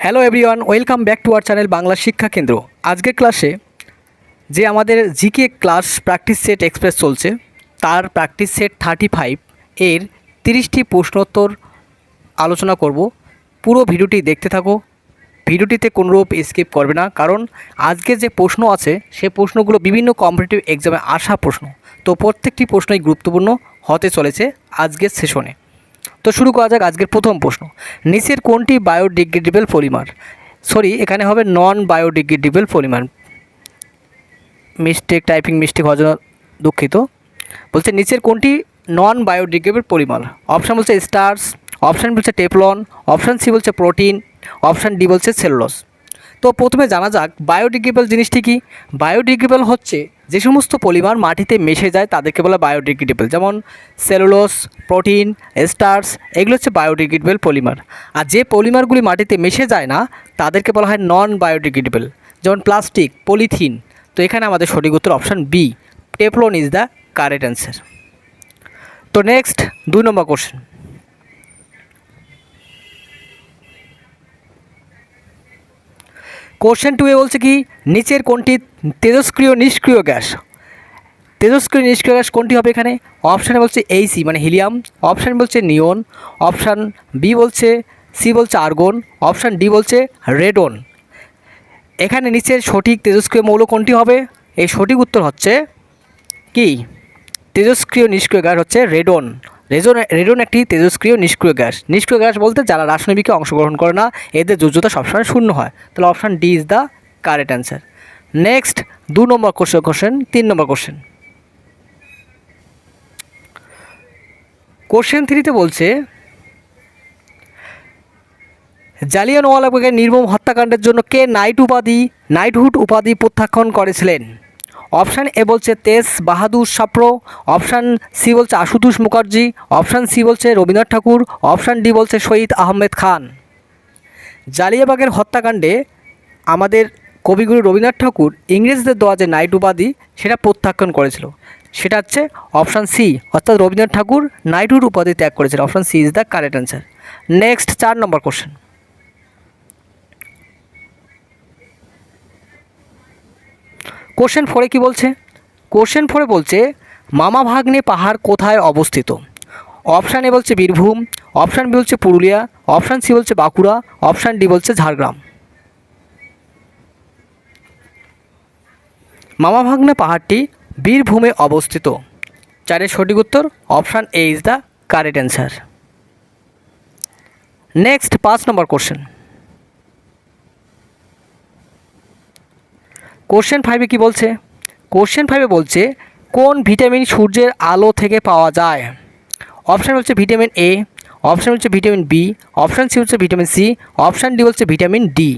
Hello everyone, welcome back to our channel Bangla শিক্ষা কেন্দ্র। আজকের ক্লাসে যে আমাদের GK class practice set express চলছে তার প্র্যাকটিস সেট 35 এর 30টি প্রশ্নোত্তর আলোচনা করব। পুরো ভিডিওটি দেখতে থাকো, ভিডিওটিতে কোনোরূপ স্কিপ করবে না, কারণ আজকে যে প্রশ্ন আছে সেই প্রশ্নগুলো বিভিন্ন কম্পিটিটিভ এক্সামে আসা প্রশ্ন, তো প্রত্যেকটি প্রশ্নই গুরুত্বপূর্ণ হতে চলেছে আজকের সেশনে। তো শুরু করা যাক আজকের প্রথম প্রশ্ন। নিচের কোনটি বায়োডিগ্রেডেবল পলিমার? এখানে হবে non biodegradable polymer. Typing mistake হওয়ার জন্য দুঃখিত। বলছে নিচের কোনটি নন বায়োডিগ্রেডেবল পলিমার? অপশান বলছে স্টার্চ, অপশান বলছে টেফলন, অপশান সি বলছে প্রোটিন, অপশান ডি বলছে সেলুলোজ। তো প্রথমে জানা যাক বায়োডিগ্রেডেবল জিনিসটি কি। বায়োডিগ্রেডেবল হচ্ছে যে সমস্ত পলিমার মাটিতে মিশে যায় তাদেরকে বলা বায়োডিগ্রেডেবল, যেমন সেলুলোজ, প্রোটিন, স্টার্চ, এগুলো হচ্ছে বায়োডিগ্রেডেবল পলিমার। আর যে পলিমারগুলি মাটিতে মিশে যায় না তাদেরকে বলা হয় নন বায়োডিগ্রেডেবল, যেমন প্লাস্টিক, পলিথিন। তো এখানে আমাদের সঠিক উত্তর option B, Teflon is the correct answer. তো নেক্সট 2 নম্বর কোশ্চেন। কোশ্চেন 2 বলছে কি নিচের কোনটি তেজস্ক্রিয় নিষ্ক্রিয় গ্যাস? তেজস্ক্রিয় নিষ্ক্রিয় গ্যাস কোনটি হবে এখানে? অপশানে বলছে এইসি মানে হিলিয়াম, অপশান বলছে নিয়ন, অপশান বি বলছে সি বলছে আর্গন, অপশান ডি বলছে রেডন। এখানে নিচের সঠিক তেজস্ক্রিয় মৌল কোনটি হবে? এই সঠিক উত্তর হচ্ছে কি তেজস্ক্রিয় নিষ্ক্রিয় গ্যাস হচ্ছে রেডন। রেডন একটি তেজস্ক্রিয় নিষ্ক্রিয় গ্যাস। নিষ্ক্রিয় গ্যাস বলতে যারা রাসায়নিকে অংশগ্রহণ করে না, এদের যোজ্যতা সবসময় শূন্য হয়। তাহলে option D is the correct answer. Next 2 number question 3 number question. Question 3তে বলছে জালিয়ানওয়ালাবাগের নির্মম হত্যাকাণ্ডের জন্য কে নাইটহুড উপাধি প্রত্যাখ্যান করেছিলেন? অপশান এ বলছে তেজ বাহাদুর সাপ্রো, অপশান সি বলছে আশুতোষ মুখার্জি, অপশান সি বলছে রবীন্দ্রনাথ ঠাকুর, অপশান ডি বলছে শহীদ আহমেদ খান। জালিয়ানবাগের হত্যাকাণ্ডে আমাদের কবিগুরু রবীন্দ্রনাথ ঠাকুর ইংরেজদের দেওয়া যে নাইট উপাধি সেটা প্রত্যাখ্যান করেছিল। সেটা হচ্ছে অপশান সি, অর্থাৎ রবীন্দ্রনাথ ঠাকুর নাইটহুড উপাধি ত্যাগ করেছিল। Option C is the correct answer. Next 4 number question. Question 4 কি বলছে? কোশ্চেন 4 বলছে মামা ভাগ্নে পাহাড় কোথায় অবস্থিত? অপশান এ বলছে বীরভূম, অপশান বি বলছে পুরুলিয়া, অপশান সি বলছে বাঁকুড়া, অপশান ডি বলছে ঝাড়গ্রাম। মামা ভাগ্নে পাহাড়টি বীরভূমে অবস্থিত। 4 সঠিক উত্তর option A is the correct answer. Next 5 number question. Question 5 কি বলছে? কোশ্চেন 5 বলছে কোন ভিটামিন সূর্যের আলো থেকে পাওয়া যায়? অপশান বলছে ভিটামিন এ, অপশান বলছে ভিটামিন বি, অপশান সি হচ্ছে ভিটামিন সি, অপশান ডি বলছে ভিটামিন ডি।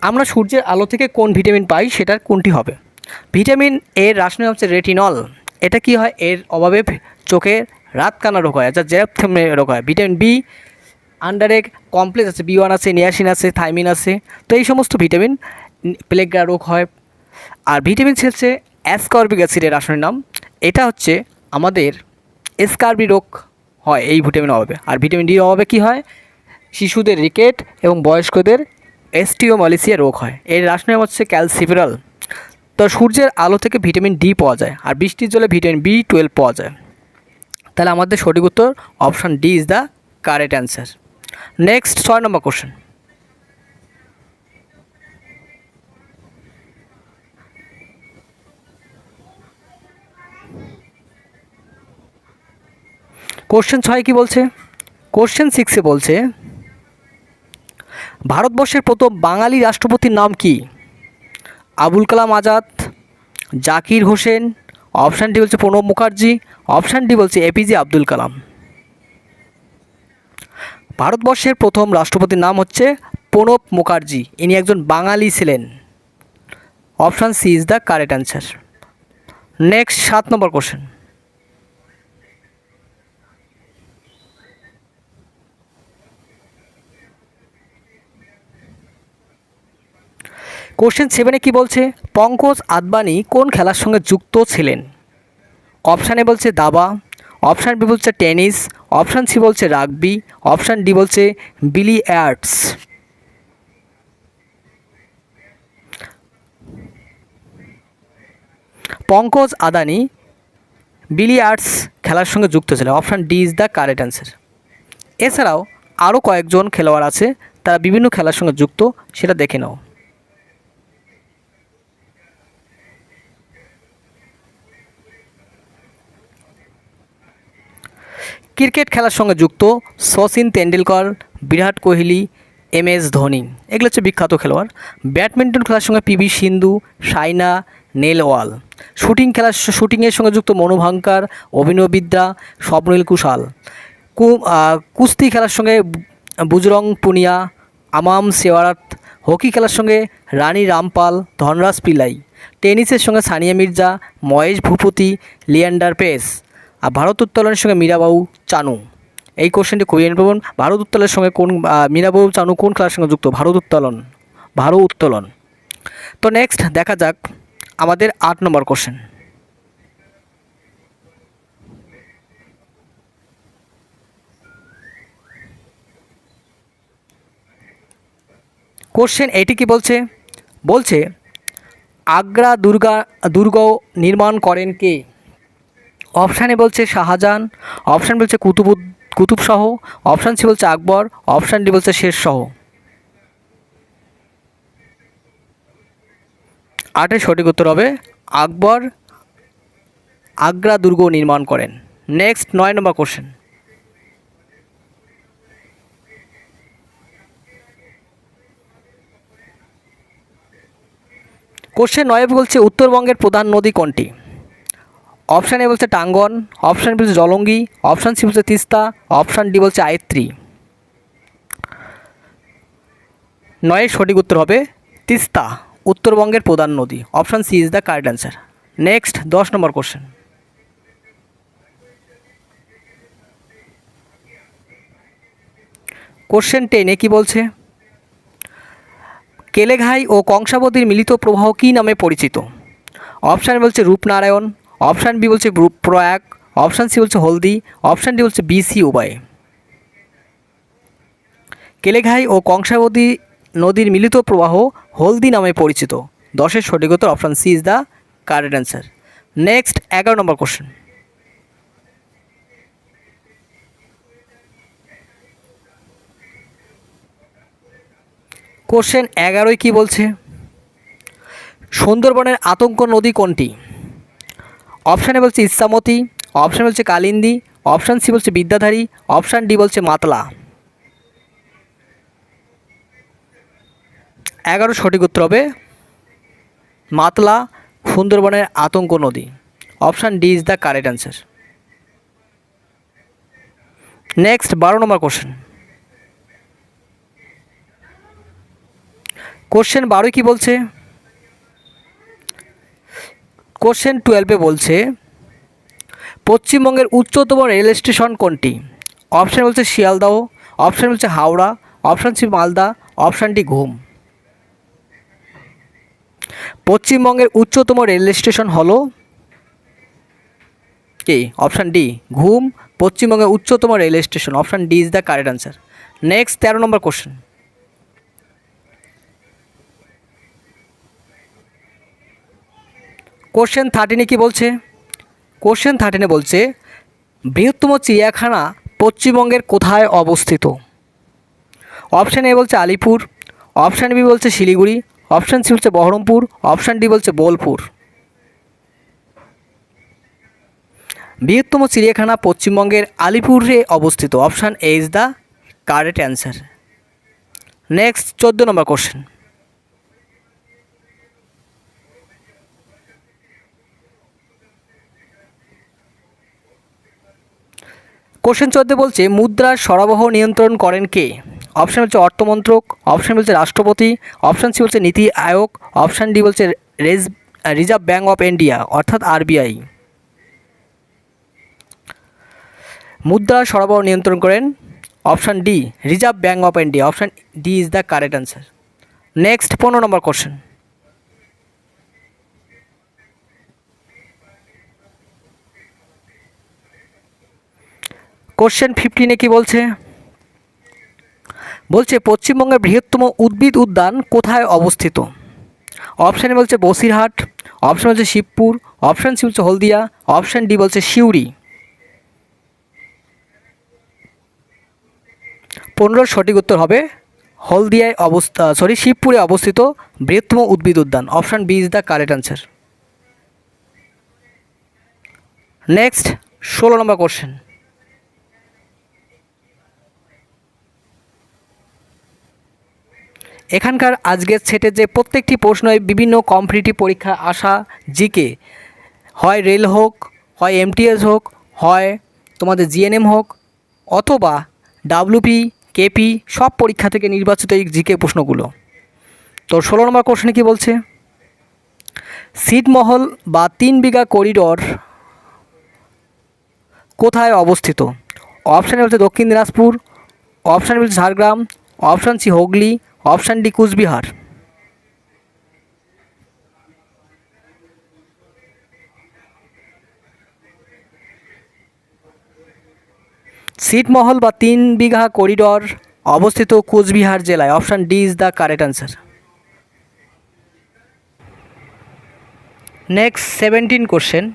আমরা সূর্যের আলো থেকে কোন ভিটামিন পাই সেটার কোনটি হবে? ভিটামিন এর রাসায়নিক হচ্ছে রেটিনল। এটা কি হয়, এর অভাবে চোখে রাতকানা রোগ হয়, যা জেরাপ্থেমে রোগ হয়। ভিটামিন বি আন্ডারে কমপ্লেক্স আছে, B1 আছে, নিয়াসিন আছে, থাইমিন আছে। তো এই সমস্ত ভিটামিন প্লেগরা রোগ হয়। আর ভিটামিন সি হচ্ছে অ্যাসকর্বিক অ্যাসিডের রাসায়নিক নাম। এটা হচ্ছে আমাদের স্কার্বি রোগ হয় এই ভিটামিনের অভাবে। আর ভিটামিন ডির অভাবে কী হয়, শিশুদের রিকেট এবং বয়স্কদের অস্টিওমালাইসিয়া রোগ হয়। এর রাসায়নিক হচ্ছে ক্যালসিফেরল। তো সূর্যের আলো থেকে ভিটামিন ডি পাওয়া যায়, আর বৃষ্টির জলে ভিটামিন B12 পাওয়া যায়। তাহলে আমাদের সঠিক উত্তর option D is the correct answer. Next 6 number question. Question 6 কি বলছে? কোশ্চেন 6 বলছে ভারতবর্ষের প্রথম বাঙালি রাষ্ট্রপতির নাম কি? আবুল কালাম আজাদ, জাকির হোসেন, অপশান ডি বলছে প্রণব মুখার্জি, অপশান ডি বলছে APJ আব্দুল কালাম। ভারতবর্ষের প্রথম রাষ্ট্রপতির নাম হচ্ছে প্রণব মুখার্জি। ইনি একজন বাঙালি ছিলেন। Option C is the correct answer. Next 7 number question. Question 7 কি বলছে? পঙ্কজ আদবানি কোন খেলার সঙ্গে যুক্ত ছিলেন? অপশান এ বলছে দাবা, অপশান বি বলছে টেনিস, অপশান সি বলছে রাগবি, অপশান ডি বলছে বিলিয়ার্ডস। পঙ্কজ আদানি বিলিয়ার্ডস খেলার সঙ্গে যুক্ত ছিল। Option D is the correct answer. এছাড়াও আরও কয়েকজন খেলোয়াড় আছে, তারা বিভিন্ন খেলার সঙ্গে যুক্ত, সেটা দেখে নাও। ক্রিকেট খেলার সঙ্গে যুক্ত সচিন তেন্ডুলকর, বিরাট কোহলি, MS ধোনি, এগুলো হচ্ছে বিখ্যাত খেলোয়াড়। ব্যাডমিন্টন খেলার সঙ্গে PV সিন্ধু, সাইনা নেহওয়াল। শুটিংয়ের সঙ্গে যুক্ত মনু ভাঙ্কার, অভিনব বিদ্যা, স্বপ্নিল কুশাল। কুস্তি খেলার সঙ্গে বুজরং পুনিয়া, আমাম শেওয়ারাত। হকি খেলার সঙ্গে রানী রামপাল, ধনরাজ পিল্লাই। টেনিসের সঙ্গে সানিয়া মির্জা, মহেশ ভূপতি, লিয়েন্ডার পেস। আর ভারোত্তোলনের সঙ্গে মীরাবাউ চানু। এই কোশ্চেনটি খুবই ইম্পর্টেন্ট। ভারোত্তোলনের সঙ্গে মীরাবাউ চানু কোন খেলার সঙ্গে যুক্ত? ভারোত্তোলন। তো নেক্সট দেখা যাক আমাদের 8 নম্বর কোশ্চেন। কোশ্চেন এটি কি বলছে? বলছে আগ্রা দুর্গ নির্মাণ করেন কে? অপশানে বলছে শাহজাহান, অপশান বলছে কুতুব শাহ, অপশান সি বলছে আকবর, অপশান ডি বলছে শের শাহ। 8 সঠিক উত্তর হবে আকবর আগ্রা দুর্গ নির্মাণ করেন। নেক্সট 9 নম্বর কোশ্চেন। কোশ্চেন 9 বলছে উত্তরবঙ্গের প্রধান নদী কোনটি? অপশান এ বলছে টাঙ্গন, অপশান বি বলছে জলঙ্গি, অপশান সি বলছে তিস্তা, অপশান ডি বলছে আয়ত্রী। 9 সঠিক উত্তর হবে তিস্তা, উত্তরবঙ্গের প্রধান নদী। Option C is the correct answer. Next 10 number question. Question 10 কি বলছে? কেলেঘাই ও কংসাবতীর মিলিত প্রবাহ কী নামে পরিচিত? অপশান বলছে রূপনারায়ণ, অপশান বি বলছে প্রয়াগ, অপশান সি বলছে হলদি, অপশান ডি বলছে BC উভয়। কেলেঘাই ও কংসাবতী নদীর মিলিত প্রবাহ হলদি নামে পরিচিত। 10 সঠিক উত্তর option C is the correct answer. Next 11 number question. Question 11 কি বলছে? সুন্দরবনের আতঙ্ক নদী কোনটি? অপশানে বলছে ইচ্ছামতি, অপশান বলছে কালিন্দী, অপশান সি বলছে বিদ্যাধারী, অপশান ডি বলছে মাতলা। 11 সঠিক উত্তর হবে মাতলা, সুন্দরবনের আতঙ্ক নদী। Option D is the correct answer. Next 12 number question. Question 12 কি বলছে? কোশ্চেন 12 বলছে পশ্চিমবঙ্গের উচ্চতম রেল স্টেশন কোনটি? অপশান বলছে শিয়ালদহ, অপশান বলছে Howrah, option C Malda, option D Ghum. পশ্চিমবঙ্গের উচ্চতম রেল স্টেশন হলো কি? অপশান ডি ঘুম, পশ্চিমবঙ্গের উচ্চতম rail station. Option D is the correct answer. Next 13 number question. Question 13 কি বলছে? কোশ্চেন 13 বলছে বৃহত্তম চিড়িয়াখানা পশ্চিমবঙ্গের কোথায় অবস্থিত? অপশান এ বলছে আলিপুর, অপশান বি বলছে শিলিগুড়ি, অপশান সি বলছে বহরমপুর, অপশান ডি বলছে বোলপুর। বৃহত্তম চিড়িয়াখানা পশ্চিমবঙ্গের আলিপুরে অবস্থিত। Option A is the correct answer. Next 14 number question. Question 14 বলছে মুদ্রার সরবরাহ নিয়ন্ত্রণ করেন কে? অপশান বলছে অর্থমন্ত্রক, অপশান বলছে রাষ্ট্রপতি, অপশান সি বলছে নীতি আয়োগ, অপশান ডি বলছে রিজার্ভ ব্যাঙ্ক অফ ইন্ডিয়া অর্থাৎ RBI। মুদ্রা সরবরাহ নিয়ন্ত্রণ করেন option D reserve bank of India. Option D is the correct answer. Next 15 number question. Question 15 কি বলছে? বলছে পশ্চিমবঙ্গের বৃহত্তম উদ্ভিদ উদ্যান কোথায় অবস্থিত? অপশানে বলছে বসিরহাট, অপশান বলছে শিবপুর, অপশান সি বলছে হলদিয়া, অপশান ডি বলছে সিউড়ি। 15 সঠিক উত্তর হবে হলদিয়ায় শিবপুরে অবস্থিত বৃহত্তম উদ্ভিদ উদ্যান। Option B is the correct answer. Next 16 number question. এখানকার আজকের সেটে যে প্রত্যেকটি প্রশ্নই বিভিন্ন কম্পিটিটিভ পরীক্ষা আসা জিকে, হয় রেল হোক, হয় এমটিএস হোক, হয় তোমাদের জিএনএম হোক, অথবা ডাব্লিউপি, কেপি, সব পরীক্ষা থেকে নির্বাচিত এই জিকে প্রশ্নগুলো। তো 16 নম্বর কোশ্চেনে কী বলছে, ছিটমহল বা 3 বিঘা করিডোর কোথায় অবস্থিত? অপশান বলছে দক্ষিণ দিনাজপুর, অপশান বলছে Jhargram, option C Hooghly, option D Coochbehar. ছিটমহল বা 3 বিঘা করিডোর অবস্থিত কুচবিহার জেলায়। Option D is the correct answer. Next 17 question.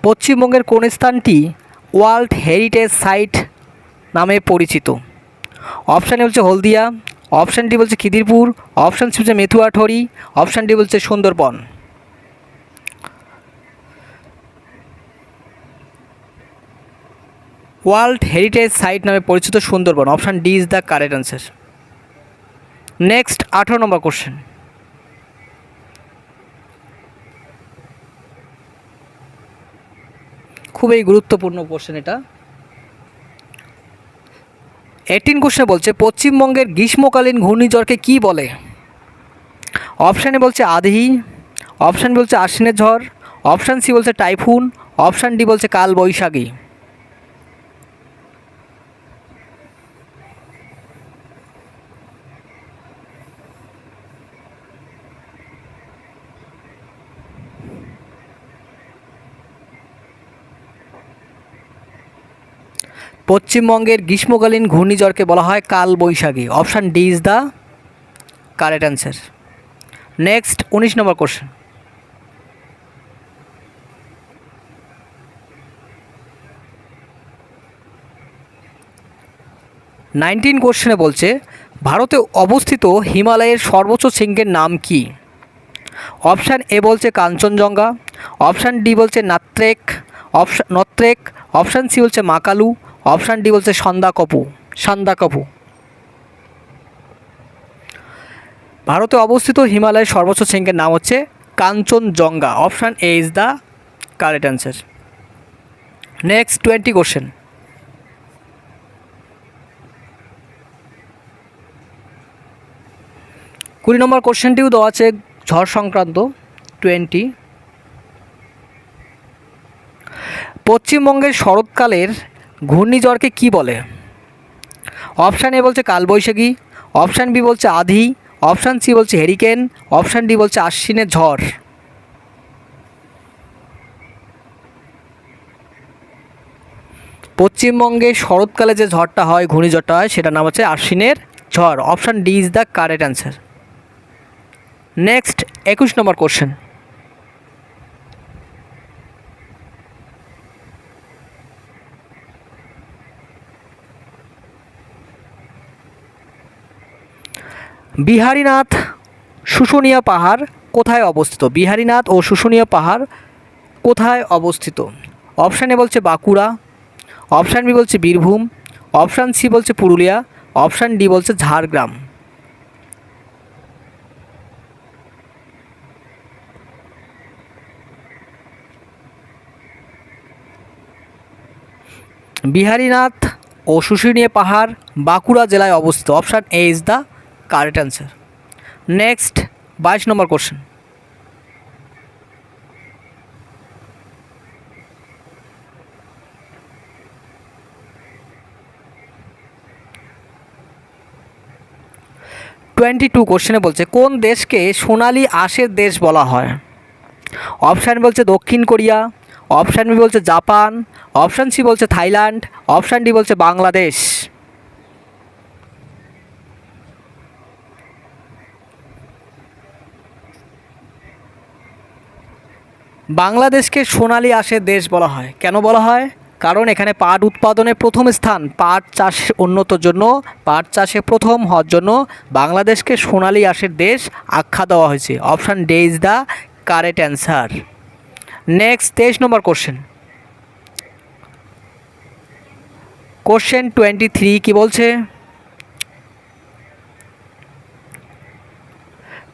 পশ্চিমবঙ্গের কোন স্থানটি ওয়ার্ল্ড হেরিটেজ সাইট নামে পরিচিত? অপশান এ বলছে হলদিয়া, অপশান ডি বলছে খিদিরপুর, অপশান সি বলছে মেথুয়াঠরি, অপশান ডি বলছে সুন্দরবন। ওয়ার্ল্ড হেরিটেজ সাইট নামে পরিচিত Sundarban. Option D is the correct answer. Next 18 number question. খুবই গুরুত্বপূর্ণ কোশ্চেন এটা। 18 কোশ্চেন বলছে পশ্চিমবঙ্গের গ্রীষ্মকালীন ঘূর্ণিঝড়কে কী বলে? অপশানে বলছে আধি, অপশান বলছে আশ্বিনের ঝড়, অপশান সি বলছে টাইফুন, অপশান ডি বলছে কাল বৈশাখী। পশ্চিমবঙ্গের গ্রীষ্মকালীন ঘূর্ণিঝড়কে বলা হয় কাল বৈশাখী। Option D is the correct answer. Next 19 number question. কোশ্চেনে বলছে ভারতে অবস্থিত হিমালয়ের সর্বোচ্চ শৃঙ্গের নাম কি? অপশান এ বলছে কাঞ্চনজঙ্ঘা, অপশান ডি বলছে নত্রেক, অপশান সি বলছে মাকালু, অপশান ডি বলছে সান্দাকফু। ভারতে অবস্থিত হিমালয়ের সর্বোচ্চ শৃঙ্গের নাম হচ্ছে Kanchenjunga. Option A is the correct answer. Next 20 question. কুড়ি নম্বর কোশ্চেনটিও দেওয়া আছে ঝড় সংক্রান্ত। 20, পশ্চিমবঙ্গের শরৎকালের ঘূর্ণিঝড়কে কী বলে? অপশান এ বলছে কালবৈশাখী, অপশান বি বলছে আধি, অপশান সি বলছে হেরিকেন, অপশান ডি বলছে আশ্বিনের ঝড়। পশ্চিমবঙ্গে শরৎকালে যে ঝড়টা হয়, ঘূর্ণিঝড়টা হয়, সেটার নাম হচ্ছে আশ্বিনের ঝড়। Option D is the correct answer. Next 21 number question. Biharinath Susunia পাহাড় কোথায় অবস্থিত? বিহারীনাথ ও শুশুনিয়া পাহাড় কোথায় অবস্থিত? অপশান এ বলছে বাঁকুড়া, অপশান বি বলছে বীরভূম, অপশান সি বলছে পুরুলিয়া, অপশান ডি বলছে ঝাড়গ্রাম। বিহারীনাথ ও শুশুনিয়া পাহাড় বাঁকুড়া জেলায় অবস্থিত। Option A is the correct answer. Next 22 number question. কোশ্চেনে বলছে কোন দেশকে সোনালী আঁশের দেশ বলা হয়? অপশান বলছে দক্ষিণ কোরিয়া, অপশান বি বলছে জাপান, অপশান সি বলছে থাইল্যান্ড, অপশান ডি বলছে বাংলাদেশ। বাংলাদেশকে সোনালী আঁশের দেশ বলা হয়। কেন বলা হয়? কারণ এখানে পাট উৎপাদনে প্রথম স্থান, পাট চাষ উন্নতর জন্য, পাট চাষে প্রথম হওয়ার জন্য বাংলাদেশকে সোনালী আঁশের দেশ আখ্যা দেওয়া হয়েছে। Option D is the correct answer. Next 23 number question. Question 23 কি বলছে?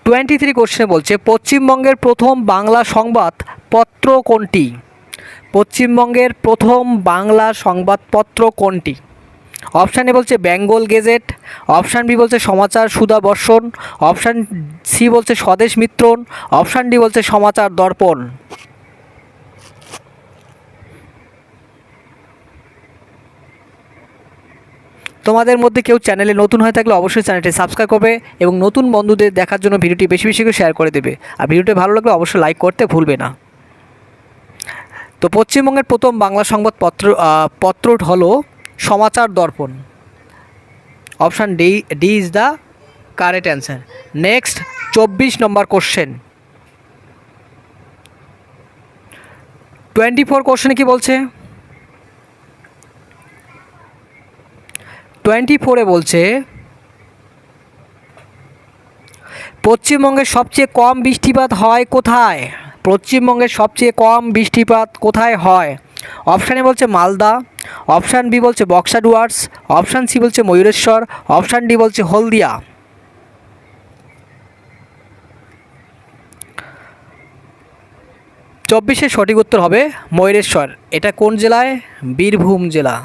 23 কোশ্চেনে বলছে পশ্চিমবঙ্গের প্রথম বাংলা সংবাদপত্র কোনটি? পশ্চিমবঙ্গের প্রথম বাংলা সংবাদপত্র কোনটি? অপশান এ বলছে বেঙ্গল গেজেট, অপশান বি বলছে সমাচার সুধা বর্ষণ, অপশান সি বলছে স্বদেশ মিত্রণ, অপশান ডি বলছে সমাচার দর্পণ। তোমাদের মধ্যে কেউ চ্যানেলে নতুন হয়ে থাকলে অবশ্যই চ্যানেলটি সাবস্ক্রাইব করবে এবং নতুন বন্ধুদের দেখার জন্য ভিডিওটি বেশি বেশি করে শেয়ার করে দেবে। আর ভিডিওটি ভালো লাগলে অবশ্যই লাইক করতে ভুলবে না। তো পশ্চিমবঙ্গের প্রথম বাংলা সংবাদপত্র হলো সমাচার দর্পণ। Option D is the correct answer. Next 24 number question. 24 কোশ্চেনে কি বলছে? 24-এ বলছে পশ্চিমবঙ্গের সবচেয়ে কম বৃষ্টিপাত হয় কোথায়? পশ্চিমবঙ্গের সবচেয়ে কম বৃষ্টিপাত কোথায় হয়? অপশানে বলছে মালদা, অপশান বি বলছে বক্সা ডুয়ার্স, অপশান সি বলছে ময়ূরেশ্বর, অপশান ডি বলছে হলদিয়া। চব্বিশের সঠিক উত্তর হবে ময়ূরেশ্বর। এটা কোন জেলায়? বীরভূম জেলা।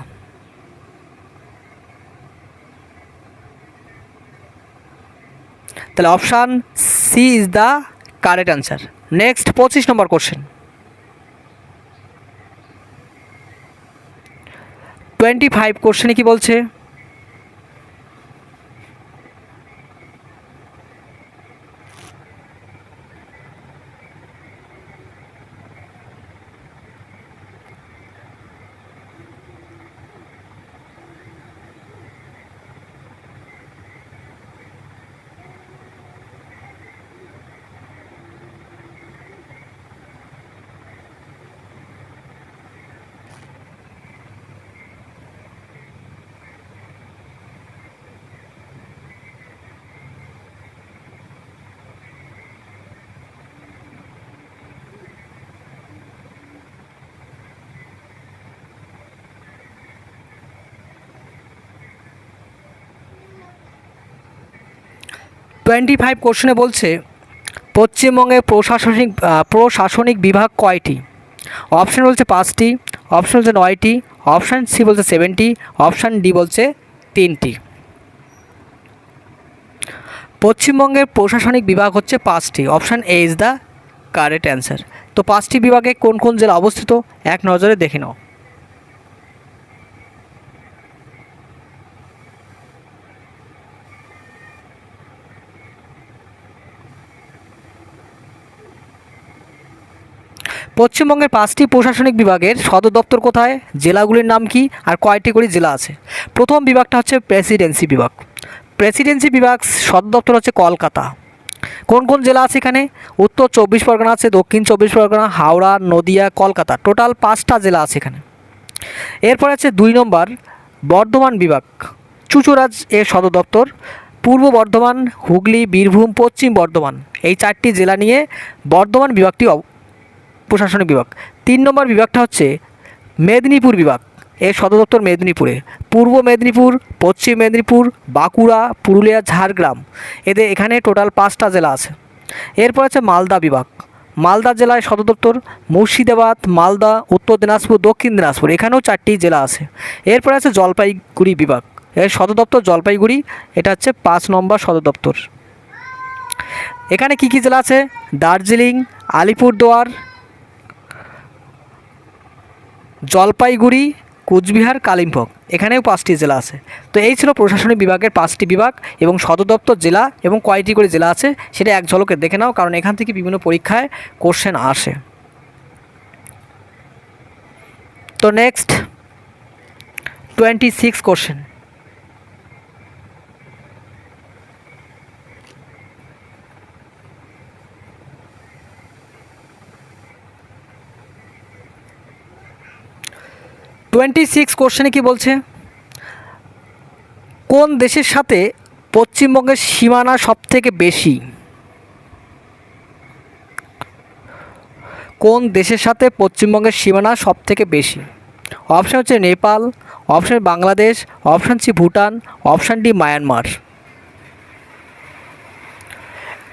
তাহলে option C is the correct answer. Next 25 number question. 25 কোশ্চেনে কি বলছে? টোয়েন্টি ফাইভ কোশ্চেনে বলছে পশ্চিমবঙ্গের প্রশাসনিক বিভাগ কয়টি? অপশান বলছে 5টি, অপশান বলছে 9টি, অপশান সি বলছে 7টি, অপশান ডি বলছে 3টি। পশ্চিমবঙ্গের প্রশাসনিক বিভাগ হচ্ছে 5টি। Option A is the correct answer. তো 5টি বিভাগে কোন কোন জেলা অবস্থিত এক নজরে দেখে নাও। পশ্চিমবঙ্গের 5টি প্রশাসনিক বিভাগের সদর দপ্তর কোথায়, জেলাগুলির নাম কি, আর কয়টি করে জেলা আছে? প্রথম বিভাগটা হচ্ছে প্রেসিডেন্সি বিভাগ। প্রেসিডেন্সি বিভাগ সদর দপ্তর হচ্ছে কলকাতা। কোন কোন জেলা আছে এখানে? উত্তর 24 পরগনা আছে, দক্ষিণ 24 পরগনা, হাওড়া, নদিয়া, কলকাতা। টোটাল 5টা জেলা আছে এখানে। এরপর আছে 2 নম্বর বর্ধমান বিভাগ, চুঁচুড়ার এর সদর দপ্তর। পূর্ব বর্ধমান, হুগলি, বীরভূম, পশ্চিম বর্ধমান, এই 4টি জেলা নিয়ে বর্ধমান বিভাগটি প্রশাসনিক বিভাগ। 3 নম্বর বিভাগটা হচ্ছে মেদিনীপুর বিভাগ, এর সদর দপ্তর মেদিনীপুরে। পূর্ব মেদিনীপুর, পশ্চিম মেদিনীপুর, বাঁকুড়া, পুরুলিয়া, ঝাড়গ্রাম, এখানে টোটাল 5টা জেলা আছে। এরপর আছে মালদা বিভাগ। মালদা জেলায় সদর দপ্তর মুর্শিদাবাদ, মালদা, উত্তর দিনাজপুর, দক্ষিণ দিনাজপুর, এখানেও 4টি জেলা আছে। এরপর আছে জলপাইগুড়ি বিভাগ, এর সদর দপ্তর জলপাইগুড়ি, এটা হচ্ছে 5 নম্বর সদর দপ্তর। এখানে কি কি জেলা আছে? দার্জিলিং, আলিপুরদুয়ার, জলপাইগুড়ি, কোচবিহার, কালিম্পং, এখানেও 5টি জেলা আছে। তো এই ছিল প্রশাসনিক বিভাগের 5টি বিভাগ এবং সদর দপ্তর জেলা এবং কয়টি করে জেলা আছে সেটা এক ঝলকে দেখে নাও, কারণ এখান থেকে বিভিন্ন পরীক্ষায় কোশ্চেন আসে। তো নেক্সট 26 কোশ্চেন। 26 কোশ্চেনে কি বলছে, কোন দেশের সাথে পশ্চিমবঙ্গের সীমানা সবথেকে বেশি? কোন দেশের সাথে পশ্চিমবঙ্গের সীমানা সবথেকে বেশি? অপশান হচ্ছে Nepal, option Bangladesh, option C Bhutan, option D Myanmar.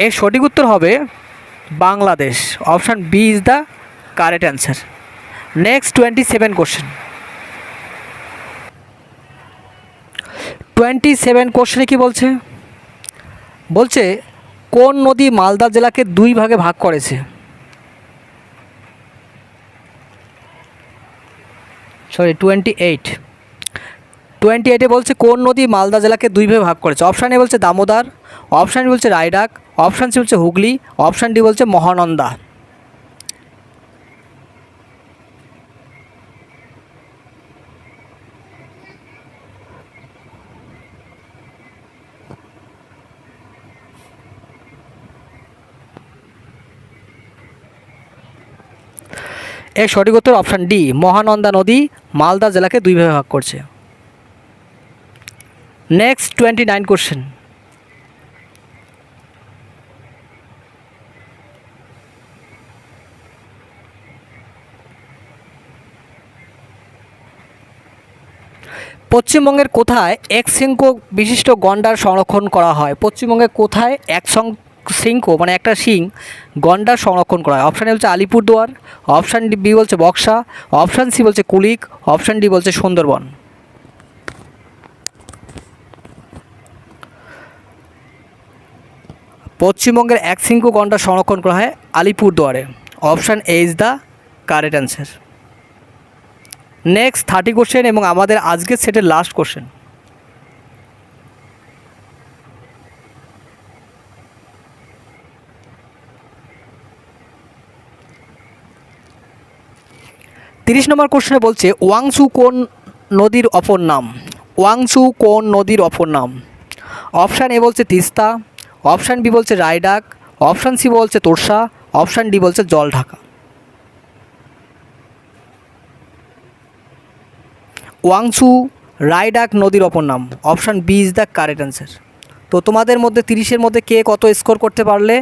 এর সঠিক উত্তর হবে Bangladesh. Option B is the correct answer. Next 27 question. 27 কোশ্চেনে কি বলছে, বলছে কোন নদী মালদা জেলাকে দুই ভাগে ভাগ করেছে? সরি 28 বলছে কোন নদী মালদা জেলাকে দুই ভাগে ভাগ করেছে? অপশান এ বলছে দামোদর, অপশান বি বলছে রায়ডাক, অপশান সি বলছে হুগলি, অপশান ডি বলছে মহানন্দা। এর সঠিক উত্তর অপশান ডি, মহানন্দা নদী মালদা জেলাকে দুই ভাগে ভাগ করছে। Next 29 question. পশ্চিমবঙ্গের কোথায় এক শৃঙ্খ বিশিষ্ট গন্ডার সংরক্ষণ করা হয়? পশ্চিমবঙ্গের কোথায় এক শৃঙ্খ মানে একটা শিং গন্ডার সংরক্ষণ করা হয়? অপশান এ বলছে আলিপুরদুয়ার, অপশান বি বলছে বক্সা, অপশান সি বলছে কুলিক, অপশান ডি বলছে সুন্দরবন। পশ্চিমবঙ্গের এক শৃঙ্খ গন্ডার সংরক্ষণ করা হয় আলিপুরদুয়ারে। Option A is the correct answer. Next 30 question এবং আমাদের আজকের সেটের লাস্ট কোশ্চেন। তিরিশ নম্বর কোশ্চেনে বলছে ওয়াংসু কোন নদীর অপর নাম? ওয়াংসু কোন নদীর অপর নাম? অপশান এ বলছে তিস্তা, অপশান বি বলছে রায়ডাক, অপশান সি বলছে তোরসা, অপশান ডি বলছে জলঢাকা। ওয়াংসু রায়ডাক নদীর অপর নাম। Option B is the correct answer. তো তোমাদের মধ্যে 30-এর মধ্যে কে কত স্কোর করতে পারলে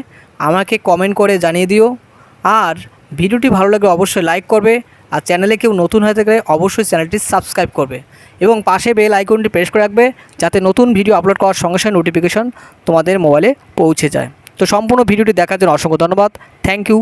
আমাকে কমেন্ট করে জানিয়ে দিও। আর ভিডিওটি ভালো লাগলে অবশ্যই লাইক করবে, আর চ্যানেলে কেউ নতুন হয়ে থাকলে অবশ্যই চ্যানেলটি সাবস্ক্রাইব করবে এবং পাশে বেল আইকনটি প্রেস করে রাখবে যাতে নতুন ভিডিও আপলোড করার সঙ্গে সঙ্গে নোটিফিকেশন তোমাদের মোবাইলে পৌঁছে যায়। তো সম্পূর্ণ ভিডিওটি দেখার জন্য অসংখ্য ধন্যবাদ। Thank you.